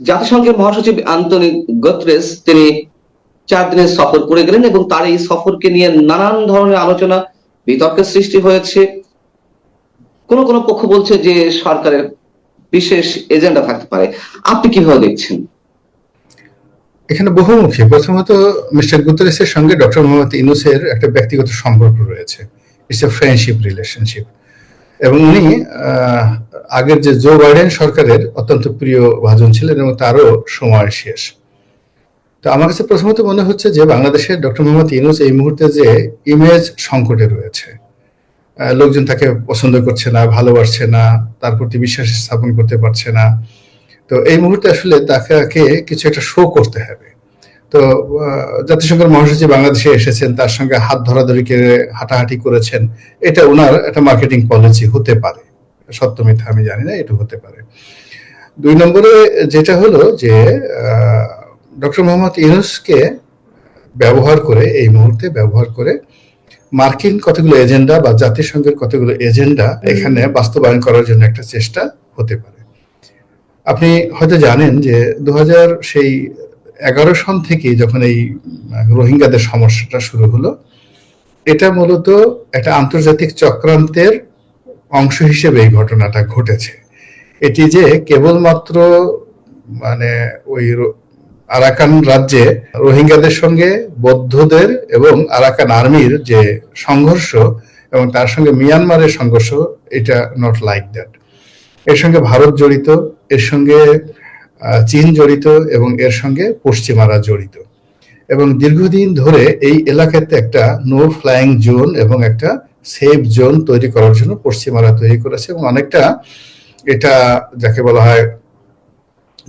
জাতিসংঘের মহাসচিব Antonio Guterres তিনি 4 দিনের সফর করে গেলেন এবং তার এই সফরকে নিয়ে নানান ধরনের আলোচনা, বিতর্কের সৃষ্টি হয়েছে। কোনো কোনো পক্ষ বলছে যে সরকারের বিশেষ এজেন্ডা থাকতে পারে। আপনি কিভাবে দেখছেন? এখানে বহুমুখী। প্রথমত, মিস্টার গুতেরেসের সঙ্গে ডক্টর মোহাম্মদ ইউনূসের একটা ব্যক্তিগত সম্পর্ক রয়েছে। It's a friendship relationship. এবং উনি আগের যে জো বাইডেন সরকারের অত্যন্ত প্রিয় ভাজন ছিলেন এবং তারও সময় শেষ। তো আমার কাছে প্রথমত মনে হচ্ছে যে বাংলাদেশের ডক্টর মোহাম্মদ ইউনূস এই মুহূর্তে যে ইমেজ সংকটে রয়েছে, লোকজন তাকে পছন্দ করছে না, ভালোবাসছে না, তার প্রতি বিশ্বাস স্থাপন করতে পারছে না। তো এই মুহূর্তে আসলে তাকে কিছু একটা শো করতে হবে। তো জাতিসংঘের মহাসচিব বাংলাদেশে এসেছেন, তার সঙ্গে হাত ধরাধরি করে হাঁটাহাঁটি করেছেন, এটা ওনার একটা মার্কেটিং পলিসি হতে পারে। সত্য মিথ্যা আমি জানি না, এটা হতে পারে। 2 নম্বরে যেটা হলো যে ডক্টর মোহাম্মদ ইউনূসকে এই মুহূর্তে ব্যবহার করে মার্কিন কতগুলো এজেন্ডা বা জাতিসংঘের কতগুলো এজেন্ডা এখানে বাস্তবায়ন করার জন্য একটা চেষ্টা হতে পারে। আপনি হয়তো জানেন যে 2011 সন থেকে যখন এই রোহিঙ্গাদের সমস্যাটা শুরু হলো, এটা মূলত একটা আন্তর্জাতিক চক্রান্তের অংশ হিসেবে এই ঘটনাটা ঘটেছে। এটি যে কেবলমাত্র মানে ওই আরাকান রাজ্যে রোহিঙ্গাদের সঙ্গে বৌদ্ধদের এবং আরাকান আর্মির যে সংঘর্ষ এবং তার সঙ্গে মিয়ানমারের সংঘর্ষ, এটা নট লাইক দ্যাট। এর সঙ্গে ভারত জড়িত, এর সঙ্গে চীন জড়িত এবং এর সঙ্গে পশ্চিমারা জড়িত। এবং দীর্ঘদিন ধরে এই এলাকাতে একটা নো ফ্লাইং জোন এবং একটা সেফ জোন তৈরি করার জন্য পশ্চিমারা তৈরি করেছে। এবং অনেকটা এটা যাকে বলা হয়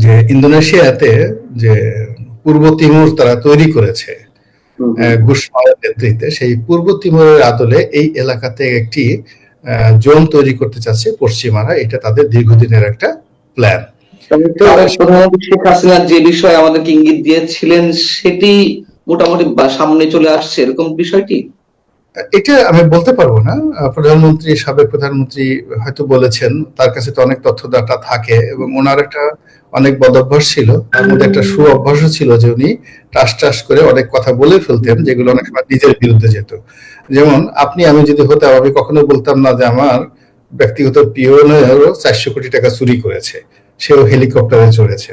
যে ইন্দোনেশিয়াতে যে পূর্ব তিমুর তারা তৈরি করেছে গুসমাওয়ের নেতৃত্বে, সেই পূর্ব তিমুরের আদলে এই এলাকাতে একটি জোন তৈরি করতে চাচ্ছে পশ্চিমারা। এটা তাদের দীর্ঘদিনের একটা প্ল্যান। প্রধানমন্ত্রী শেখ হাসিনা যে বিষয়ে আমাদেরকে ইঙ্গিত দিয়েছিলেন সেটি মোটামুটি সামনে চলে আসছে, এরকম বিষয়টি? এটা আমি বলতে পারবো না। সাবেক প্রধানমন্ত্রী হয়তো বলেছেন, তার কাছে তো অনেক তথ্য ডাটা থাকে এবং ওনার একটা অনেক বদ অভ্যাস ছিল। তার মধ্যে একটা সু অভ্যাসও ছিল যে উনি টাস করে অনেক কথা বলে ফেলতেন যেগুলো অনেক সময় নিজের বিরুদ্ধে যেত। যেমন আমি যদি হতাম, আমি কখনো বলতাম না যে আমার ব্যক্তিগত পিওনেরও 400 কোটি টাকা চুরি করেছে, সেও হেলিকপ্টারে চড়েছে।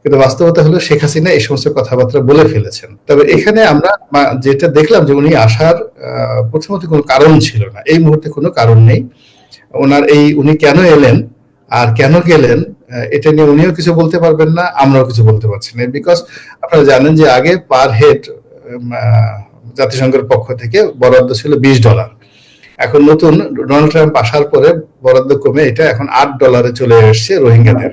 কিন্তু বাস্তবতা হলো শেখ হাসিনা এই সমস্ত কথাবার্তা বলে ফেলেছেন। তবে এখানে আমরা যেটা দেখলাম যে উনি আসার প্রথমত কোনো কারণ ছিল না, এই মুহূর্তে কোনো কারণ নেই ওনার। উনি কেন এলেন আর কেন গেলেন এটা নিয়ে উনিও কিছু বলতে পারবেন না, আমরাও কিছু বলতে পারছি না। বিকজ আপনারা জানেন যে আগে পার হেড জাতিসংঘের পক্ষ থেকে বরাদ্দ ছিল $20। এখন নতুন ডোনাল্ড ট্রাম্প আসার পরে বরাদ্দ কমে এটা এখন $8 চলে এসেছে রোহিঙ্গাদের।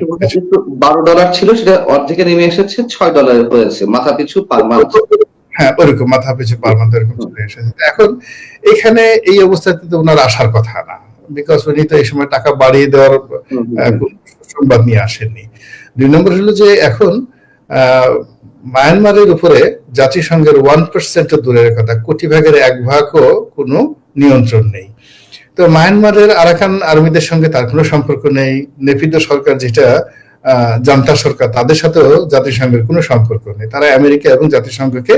$12 ছিল, সেটা অর্ধেকে নেমে এসেছে $6 হয়েছে মাথা পিছু পার মান্থ। হ্যাঁ, ওরকম মাথা পিছু পার মান্থ এরকম চলে এসেছে। এখন এখানে এই অবস্থাতে তো ওনার আসার কথা না, বিকজ উনি তো এই সময় টাকা বাড়িয়ে দেওয়ার সংবাদ নিয়ে আসেননি। 2 নম্বর হলো যে এখন মায়ানমারের উপরে জাতিসংঘের 1% দূরের কথা, কোটি ভাগের 1 ভাগও কোনো নিয়ন্ত্রণ নেই। তো মায়ানমারের আরাকান আর্মিদের সঙ্গে তার কোনো সম্পর্ক নেই। নেপিদো সরকার যেটা জান্তা সরকার, তাদের সাথেও জাতিসংঘের কোনো সম্পর্ক নেই। তারা আমেরিকা এবং জাতিসংঘকে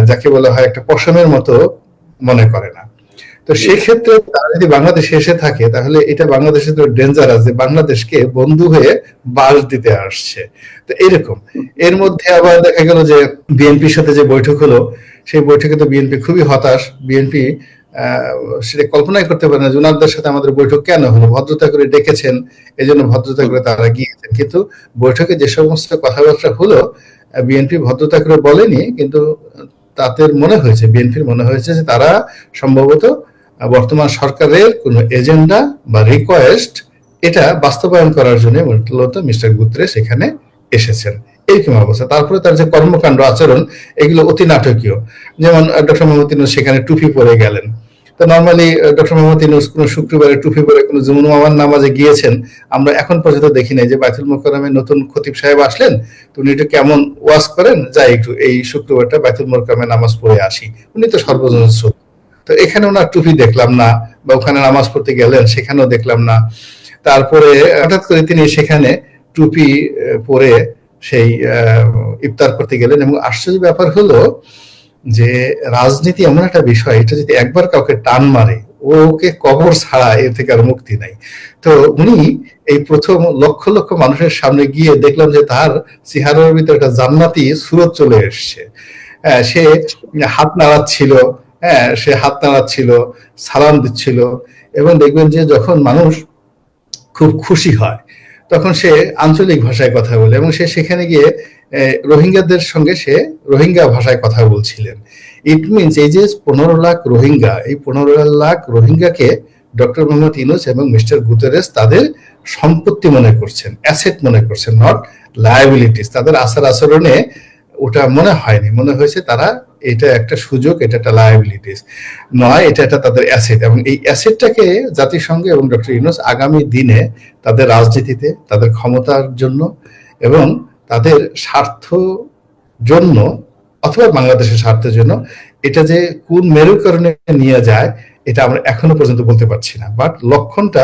যাকে বলা হয় একটা পশমের মতো মনে করে না। তো সেই ক্ষেত্রে তারা যদি বাংলাদেশে এসে থাকে তাহলে এটা বাংলাদেশের তো ডেঞ্জারাস যে বাংলাদেশকে বন্ধু হয়ে বাস দিতে আসছে। তো এরকম এর মধ্যে আবার দেখা গেল যে বিএনপির সাথে যে বৈঠক হলো, সেই বৈঠকে তো বিএনপি খুবই হতাশ। বিএনপি সেটা কল্পনাই করতে পারে না যে ওনাদের সাথে আমাদের বৈঠক কেন হলো, ভদ্রতা করে ডেকেছেন, এই জন্য ভদ্রতা করে তারা গিয়েছেন। কিন্তু বৈঠকে যে সমস্ত কথাবার্তা হলো বিএনপি ভদ্রতা করে বলেনি, কিন্তু তাদের বিএনপির মনে হয়েছে যে তারা সম্ভবত বর্তমান সরকারের কোনো এজেন্ডা বা রিকোয়েস্ট এটা বাস্তবায়ন করার জন্য মূলত মিস্টার গুতেরেস এখানে এসেছেন। এইরকম অবস্থা। তারপরে তার যে কর্মকাণ্ড আচরণ এগুলো অতি নাটকীয়। যেমন ডক্টর মোহাম্মদ ইউনূস সেখানে টুপি পরে গেলেন। তো নর্মালি ডক্টর মোহাম্মদ ইউনূস কোনো শুক্রবারে টুপি পরে কোনো জুমুর নামাজে গিয়েছেন আমরা এখন পর্যন্ত দেখি নাই। যে বাইতুল মোকাররমে নতুন খতিব সাহেব আসলেন, তো উনি একটু কেমন ওয়াজ করেন, যাই একটু এই শুক্রবারটা বাইতুল মোকাররমে নামাজ পড়ে আসি, উনি তো সর্বজন শ্রোতা। তো এখানে ওনার টুপি দেখলাম না, বা ওখানে নামাজ পড়তে গেলেন সেখানেও দেখলাম না। তারপরে হঠাৎ করে তিনি সেখানে টুপি পরে সেই ইফতার করতে গেলেন। এবং আশ্চর্য ব্যাপার হলো যে রাজনীতি এমন একটা বিষয়, এটা যদি একবার কাউকে টান মারে, ওকে কবর ছাড়া এর থেকে আর মুক্তি নাই। তো উনি এই প্রথম লক্ষ লক্ষ মানুষের সামনে গিয়ে দেখলাম যে তার চেহারার ভিতরে একটা জান্নাতি সুরত চলে এসছে। সে হাত নাড়াচ্ছিল, সে হাত নাড়াচ্ছিল, সালাম দিচ্ছিল। এবং দেখবেন যে যখন মানুষ খুব খুশি হয় তখন সে আঞ্চলিক ভাষায় কথা বলে, এবং সে সেখানে গিয়ে রোহিঙ্গাদের সঙ্গে সে রোহিঙ্গা ভাষায় কথা বলছিলেন। ইট মিনস এই যে 15 লাখ রোহিঙ্গা, এই 15 লাখ রোহিঙ্গাকে ডক্টর মোহাম্মদ ইউনূস এবং মিস্টার গুতেরেস তাদের সম্পত্তি মনে করছেন, অ্যাসেট মনে করছেন, নট লায়াবিলিটিস। তাদের আচার আচরণে ওটা মনে হয়নি, মনে হয়েছে তারা এটা একটা সুযোগ, এটা একটা লায়াবিলিটিস নয়, এটা একটা তাদের অ্যাসেট। এবং এই অ্যাসেটটাকে জাতিসংঘ এবং ডক্টর ইউনূস আগামী দিনে তাদের রাজনীতিতে, তাদের ক্ষমতার জন্য এবং তাদের স্বার্থ জন্য অথবা বাংলাদেশের স্বার্থের জন্য এটা যে কোন মেরুকরণে নিয়ে যায় এটা আমরা এখনো পর্যন্ত বলতে পারছি না। বাট লক্ষণটা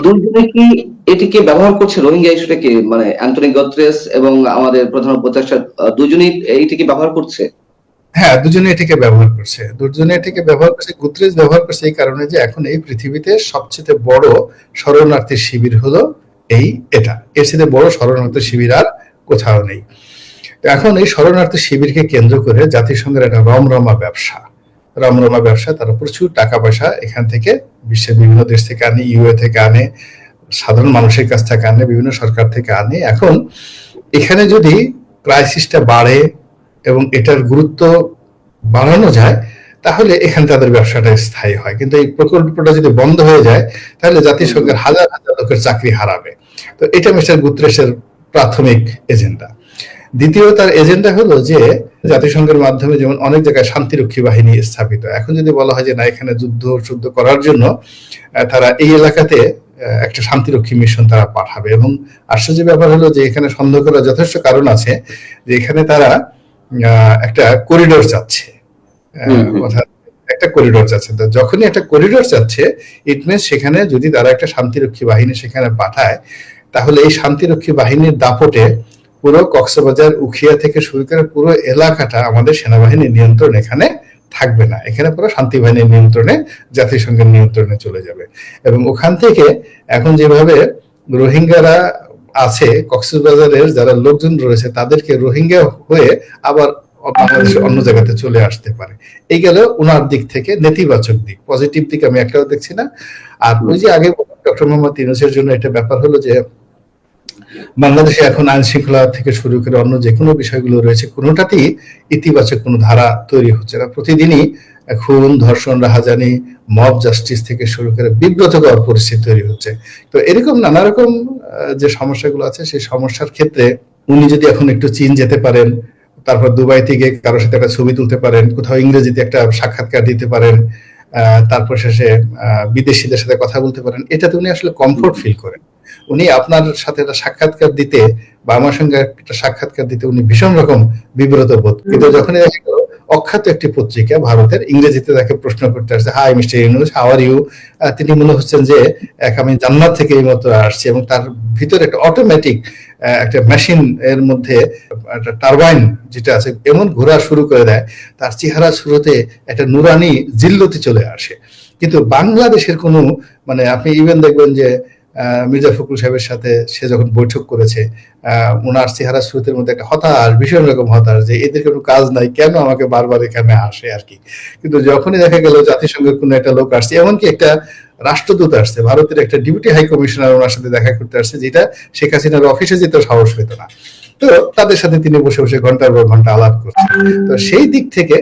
দুজনে কি এটিকে ব্যবহার করছে, রোহিঙ্গা ইস্যুটাকে, মানে অ্যান্টনি গত্রেস এবং আমাদের প্রধান উপদেষ্টা দুজনেই এইটিকে ব্যবহার করছে? হ্যাঁ, দুজনে এটিকে ব্যবহার করছে, দুজনে এটিকে ব্যবহার করছে। গুতরেস ব্যবহার করছে এই কারণে যে এখন এই পৃথিবীতে সবচেয়ে বড় শরণার্থী শিবির হলো এটা, এর সাথে বড় শরণার্থী শিবির আর কোথাও নেই। এখন এই শরণার্থী শিবিরকে কেন্দ্র করে জাতিসংঘের একটা রমরমা ব্যবসা, তারা প্রচুর টাকা পয়সা এখান থেকে বিশ্বের বিভিন্ন দেশ থেকে আনে, ইউএ থেকে আনে, সাধারণ মানুষের কাছ থেকে আনে, বিভিন্ন সরকার থেকে আনে। এখন এখানে যদি ক্রাইসিসটা বাড়ে এবং এটার গুরুত্ব বাড়ানো যায় তাহলে এখানে তাদের ব্যবসাটা স্থায়ী হয়। কিন্তু এই প্রকল্পটা যদি বন্ধ হয়ে যায় তাহলে জাতিসংঘের হাজার হাজার লোকের চাকরি হারাবে। তো এটা মিস্টার গুতরেসের প্রাথমিক এজেন্ডা। দ্বিতীয় তার এজেন্ডা হলো যে জাতিসংঘের মাধ্যমে যেমন অনেক জায়গায় শান্তিরক্ষী বাহিনী স্থাপিত, এখন যদি বলা হয় যে না, এখানে যুদ্ধ করার জন্য তারা এই এলাকাতে একটা শান্তিরক্ষী মিশন তারা পাঠাবে। এবং আশ্চর্য ব্যাপার হলো যে এখানে সন্দেহ করার যথেষ্ট কারণ আছে যে এখানে তারা একটা করিডোর চাচ্ছে, একটা করিডোর চাচ্ছে। তো যখনই একটা করিডোর চাচ্ছে ইট মিনস সেখানে যদি তারা একটা শান্তিরক্ষী বাহিনী সেখানে পাঠায় তাহলে এই শান্তিরক্ষী বাহিনীর দাপটে পুরো কক্সবাজার, উখিয়া থেকে শুরু করে পুরো এলাকাটা আমাদের সেনাবাহিনীর নিয়ন্ত্রণ এখানে থাকবে না, এখানে পুরো শান্তি বাহিনীর নিয়ন্ত্রণে, জাতিসংঘের নিয়ন্ত্রণে চলে যাবে। এবং ওখান থেকে এখন যেভাবে রোহিঙ্গারা আছে, কক্সবাজারের যারা লোকজন রয়েছে তাদেরকে রোহিঙ্গা হয়ে আবার বাংলাদেশের অন্য জায়গাতে চলে আসতে পারে। এই গেল ওনার দিক থেকে নেতিবাচক দিক, পজিটিভ দিক আমি একটাও দেখছি না। আর ওই যে আগে ডক্টর মোহাম্মদ ইউনূসের জন্য এটা ব্যাপার হলো যে বাংলাদেশে এখন আইন শৃঙ্খলা থেকে শুরু করে অন্য যে কোনো বিষয়গুলো রয়েছে কোনোটাতেই ইতিবাচক কোনো ধারা তৈরি হচ্ছে না। প্রতিদিনই খুন, ধর্ষণ, রাহাজানি, মব জাস্টিস থেকে শুরু করে বিব্রতকর পরিস্থিতি তৈরি হচ্ছে। তো এরকম নানা রকম যে সমস্যাগুলো আছে সেই সমস্যার ক্ষেত্রে উনি যদি এখন একটু চীন যেতে পারেন, তারপর দুবাইতে গিয়ে কারোর সাথে একটা ছবি তুলতে পারেন, কোথাও ইংরেজিতে একটা সাক্ষাৎকার দিতে পারেন, তারপর শেষে বিদেশিদের সাথে কথা বলতে পারেন, এটাতে উনি আসলে কমফোর্ট ফিল করেন। উনি আপনার সাথে একটা সাক্ষাৎকার দিতে বা আমার সঙ্গে একটা সাক্ষাৎকার দিতে উনি ভীষণ রকম বিব্রত বোধ। কিন্তু যখনই দেখা গেল অখ্যাত একটি পত্রিকা ভারতের ইংরেজিতে তাকে প্রশ্ন করতে আসছে, hi mister Yunus, how are you, তিনি মনে হচ্ছেন যে আমি জান্নাত থেকে এই মতো আসছি। এবং তার ভিতরে একটা অটোমেটিক একটা মেশিন এর মধ্যে একটা টারবাইন যেটা আছে এমন ঘোরা শুরু করে দেয়, তার চেহারা শুরুতে একটা নুরানি জিল্লতি চলে আসে। কিন্তু বাংলাদেশের কোনো আপনি ইভেন দেখবেন যে মির্জা ফখরুল সাহেবের সাথে সে যখন বৈঠক করেছে ওনার চেহারা স্রোতের মধ্যে একটা হতাশ, ভীষণ রকম হতাশ যে এদের কোনো কাজ নাই, কেন আমাকে বারবার এখানে আসে আর কি। কিন্তু যখনই দেখা গেল জাতিসংঘের কোনো একটা লোক আসছে, এমনকি একটা রাষ্ট্রদূত আসছে, ভারতের একটা ডিপুটি হাই কমিশনার ওনার সাথে দেখা করতে আসছে, যেটা শেখ হাসিনার অফিসে যেতে সাহস পেত না, তো তাদের সাথে তিনি বসে বসে ঘন্টার পর ঘন্টা আলাপ করছেন। তো সেই দিক থেকে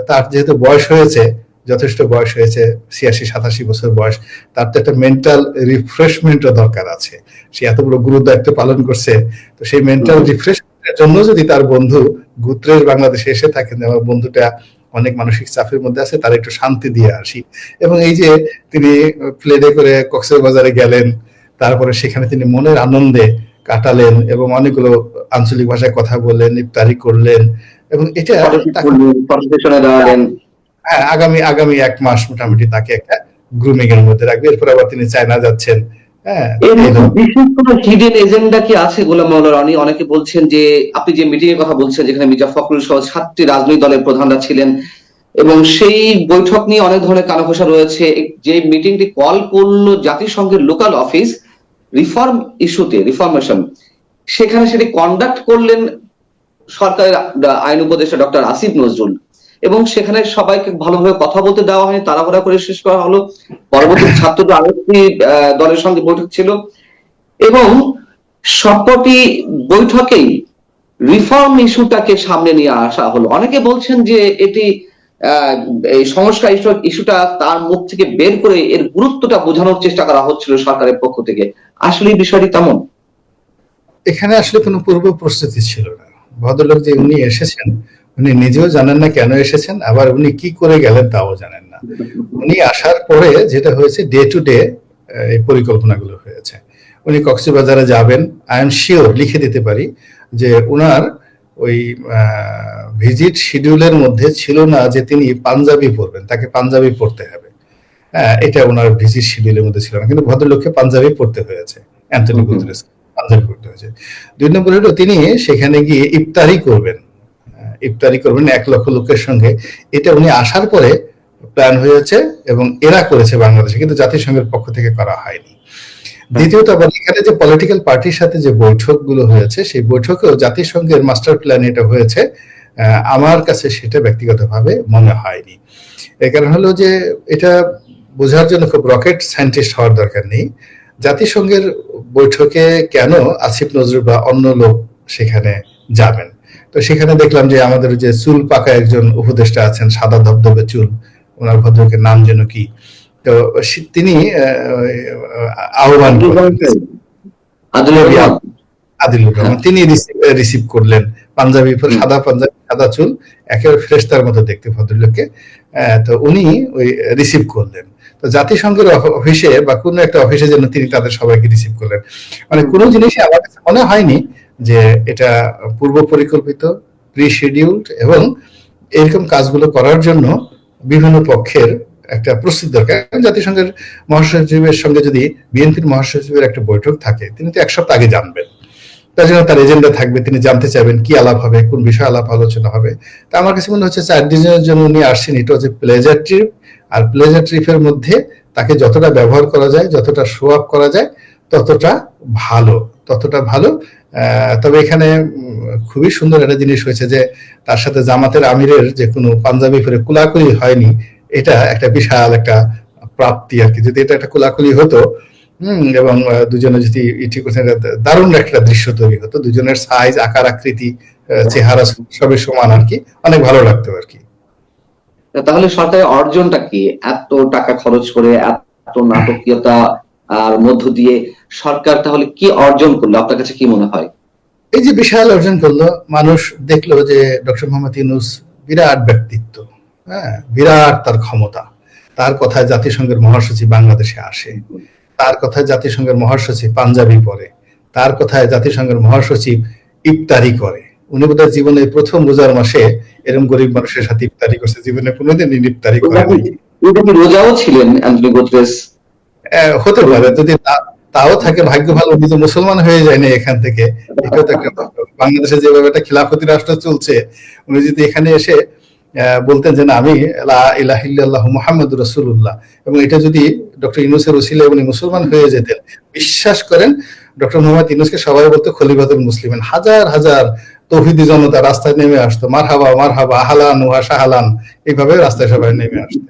তার যেহেতু বয়স হয়েছে, যথেষ্ট বয়স হয়েছে, 86-87 বছর বয়স, তার তো একটা মেন্টাল রিফ্রেশমেন্টও দরকার আছে। সে এত বড় গুরু দায়িত্ব পালন করছে, তো সেই মেন্টাল রিফ্রেশমেন্টের জন্য যদি তার বন্ধু গুতরেস বাংলাদেশে এসে থাকেন, আমার বন্ধুটা অনেক মানসিক চাপের মধ্যে আছে, তার একটু শান্তি দিয়ে আসি। এবং এই যে তিনি প্লেনে করে কক্সবাজারে গেলেন, তারপরে সেখানে তিনি মনের আনন্দে কাটালেন এবং অনেকগুলো আঞ্চলিক ভাষায় কথা বললেন, ইফতারি করলেন, এবং এটা আগামী 1 মাস মোটামুটি তাকে একটা গ্রুমিং এর মধ্যে রাখবে। এরপর আবার তিনি চায়না যাচ্ছেন, হ্যাঁ, এর এই মধ্যে ধরনের। বিশেষ কোনো হিডেন এজেন্ডা কি আছে গোলাম মাওলা রনি? অনেকে বলছেন যে আপনি যে মিটিং এর কথা বলছেন যেখানে মির্জা ফখরুল সহ 7টি রাজনৈতিক দলের প্রধানরা ছিলেন এবং সেই বৈঠক নিয়ে অনেক ধরনের কানাঘোষা রয়েছে। যে মিটিংটি কল করলো জাতিসংঘের লোকাল অফিস রিফর্ম ইস্যুতে, রিফরমেশন, সেখানে সেটি কন্ডাক্ট করলেন সরকারের আইন উপদেষ্টা ডক্টর আসিফ নজরুল, এবং সেখানে সবাইকে ভালোভাবে কথা বলতে দেওয়া হয়নি, তাড়াহুড়া করে শেষ করা হলো। পরবর্তী ছাত্রদের আরেকটি দলের সঙ্গে বৈঠক ছিল এবং সবকটি বৈঠকেই রিফর্ম ইস্যুটাকে সামনে নিয়ে আসা হলো। অনেকে বলছেন যে এটি এই সংস্কার ইস্যুটা তার মুখ থেকে বের করে এর গুরুত্বটা বোঝানোর চেষ্টা করা হচ্ছিল সরকারের পক্ষ থেকে। আসলে এই বিষয়টি তেমন? এখানে আসলে কোনো পূর্ব প্রস্তুতি ছিল না। ভদ্রলোক যে উনি এসেছেন, উনি নিজেও জানেন না কেন এসেছেন, আবার উনি কি করে গেলেন তাও জানেন না। উনি আসার পরে যেটা হয়েছে, ডে টু ডে এই পরিকল্পনাগুলো হয়েছে। উনি কক্সবাজারে যাবেন, আই এম শিওর, লিখে দিতে পারি যে উনার ওই ভিজিট শিডিউলের মধ্যে ছিল না যে তিনি পাঞ্জাবি পরবেন, তাকে পাঞ্জাবি পরতে হবে। হ্যাঁ, এটা ওনার ভিজিট শিডিউলের মধ্যে ছিল না, কিন্তু ভদ্রলোককে পাঞ্জাবি পরতে হয়েছে, অ্যান্টনি গুতেরেস পাঞ্জাবি পরতে হয়েছে। 2 নম্বর হলো তিনি সেখানে গিয়ে ইফতারি করবেন, ইফতারি করবেন 1 লক্ষ লোকের সঙ্গে। এটা উনি আসার পরে প্ল্যান হয়েছে এবং এরা করেছে বাংলাদেশে, কিন্তু জাতিসংঘের পক্ষ থেকে করা হয়নি। দ্বিতীয়ত আবার এখানে যে পলিটিক্যাল পার্টির সাথে যে বৈঠকগুলো হয়েছে, সেই বৈঠকেও জাতিসংঘের মাস্টার প্ল্যান এটা হয়েছে, আমার কাছে সেটা ব্যক্তিগতভাবে মনে হয়নি। এর কারণ হলো যে এটা বোঝার জন্য খুব রকেট সায়েন্টিস্ট হওয়ার দরকার নেই। জাতিসংঘের বৈঠকে কেন আসিফ নজরুল বা অন্য লোক সেখানে যাবেন? তো সেখানে দেখলাম যে আমাদের যে চুল পাকা একজন উপদেষ্টা আছেন, সাদা ধবধবে চুল, ওনার ভদ্রলোকের নাম যেন কি, তো তিনি আহ্বান করলেন, আদিলুর রহমান। আদিলুর রহমান, তিনি রিসিভ করলেন, পাঞ্জাবি পরে, সাদা পাঞ্জাবি, সাদা চুল, একেবারে ফেরেশতার মতো দেখতে ভদ্রলোককে। তো উনি ওই রিসিভ করলেন। তো জাতিসংঘের অফিসে বা কোনো একটা অফিসে যেন তিনি তাদের সবাইকে রিসিভ করলেন। মানে কোনো জিনিসই আমার কাছে মনে হয়নি যে এটা পূর্ব পরিকল্পিত, প্রি শিডিউলড, এবং এরকম কাজগুলো করার জন্য বিভিন্ন পক্ষের একটা প্রস্তুতি দরকার। জাতিসংঘের মহাসচিবের সঙ্গে যদি বিএনপির মহাসচিবের একটা বৈঠক থাকে, তিনি তো 1 সপ্তাহ আগে জানবেন, তার জন্য তার এজেন্ডা থাকবে, তিনি জানতে চাইবেন কি আলাপ হবে, কোন বিষয়ে আলাপ আলোচনা হবে। তা আমার কাছে মনে হচ্ছে 4 দিনের জন্য উনি আসছেন, এটা হচ্ছে প্লেজার ট্রিপ। আর প্লেজার ট্রিপের মধ্যে তাকে যতটা ব্যবহার করা যায়, যতটা শো আপ করা যায়, ততটা ভালো, ততটা ভালো। তবে এখানে খুবই সুন্দর একটা জিনিস হয়েছে যে তার সাথে জামাতের আমিরের যে কোনো পাঞ্জাবি পরে কুলাকুলি হয়নি, এটা একটা বিশাল একটা প্রাপ্তি আর কি। যদি এটা একটা কুলাকুলি হতো এবং দুজনে যদি এটি করতেন, দারুণ একটা দৃশ্য তৈরি হতো, দুজনের সাইজ, আকার, আকৃতি, চেহারা সবই সমান আর কি, অনেক ভালো লাগতো আর কি। তাহলে সরকারের অর্জনটা কি? এত টাকা খরচ করে, এত নাটকীয়তা আর মধ্য দিয়ে সরকার তাহলে কি অর্জন করলো? আপনার কাছে কি মনে হয়? এই যে বিশাল অর্জন করলো, মানুষ দেখলো যে ডক্টর মোহাম্মদ ইউনূস বিরাট ব্যক্তিত্ব, হ্যাঁ, বিরাট তার ক্ষমতা। তার কথায় জাতিসংঘের মহাসচিব বাংলাদেশে আসে, তার কথায় জাতিসংঘের মহাসচিব পাঞ্জাবি পরে, তার কথায় জাতিসংঘের মহাসচিব ইফতারি করে। উনি বোধহয় জীবনে প্রথম রোজার মাসে এরকম গরিব মানুষের সাথে ইফতারি করছে, জীবনে কোনোদিন ইফতারি করেনি। এটা কি রোজাও ছিলেন অ্যান্টনি গুতেরেস? হতে পারে, যদি তাও থাকে ভাগ্য ভালো, উনি তো মুসলমান হয়ে যায়নি এখান থেকে। এটাও তো একটা, বাংলাদেশে যেভাবে একটা খিলাফতি রাষ্ট্র চলছে, উনি যদি এখানে এসে বলতেন যে না, আমি লা ইলাহা ইল্লাল্লাহ মুহাম্মাদুর রাসূলুল্লাহ, এবং এটা যদি ডক্টর ইউনূসের ওসিলায় উনি মুসলমান হয়ে যেতেন, বিশ্বাস করেন ডক্টর মোহাম্মদ ইউনূসকে সবাই বলতো খলিফাতুল মুসলিমিন। হাজার হাজার তৌহিদি জনতা রাস্তায় নেমে আসতো, মারহাবা মারহাবা, আহলান ওয়া সাহলান, এইভাবে রাস্তায় সবাই নেমে আসতো।